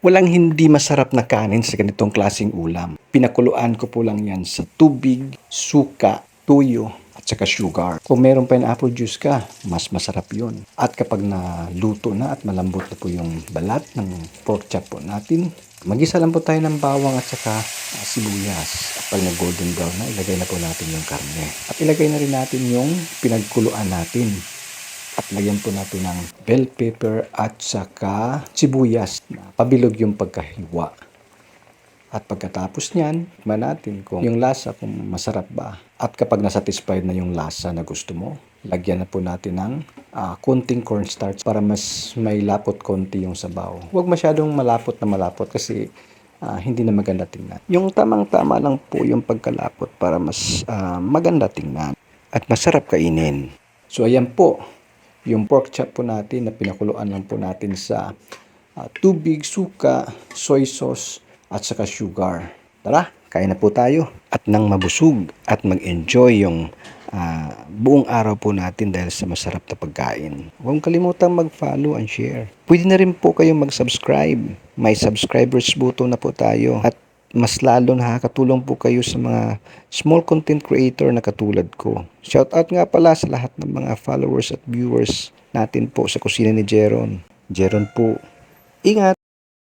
Walang hindi masarap na kanin sa ganitong klaseng ulam. Pinakuluan ko po lang yan sa tubig, suka, tuyo, at saka sugar. Kung meron pa yung apple juice ka, mas masarap yun. At kapag naluto na at malambot na po yung balat ng pork chop po natin, magisa lang po tayo ng bawang at saka sibuyas. At pag nag-golden brown na, ilagay na po natin yung karne. At ilagay na rin natin yung pinagkuluan natin. At lagyan po natin ng bell pepper at saka sibuyas na pabilog yung pagkahiwa. At pagkatapos niyan, tikman natin kung yung lasa kung masarap ba. At kapag nasatisfied na yung lasa na gusto mo, lagyan na po natin ng konting cornstarch para mas may lapot konti yung sabaw. Huwag masyadong malapot na malapot kasi hindi na maganda tingnan. Yung tamang-tama lang po yung pagkalapot para mas maganda tingnan at masarap kainin. So ayan po, yung pork chop po natin na pinakuluan lang po natin sa tubig, suka, soy sauce, at saka sugar. Tara, kain na po tayo. At nang mabusog at mag-enjoy yung buong araw po natin dahil sa masarap na pagkain. Huwag kalimutang mag-follow and share. Pwede na rin po kayong mag-subscribe. May subscribers button na po tayo. At mas lalo nakakatulong po kayo sa mga small content creator na katulad ko. Shoutout nga pala sa lahat ng mga followers at viewers natin po sa kusina ni Jeron. Jeron po, ingat!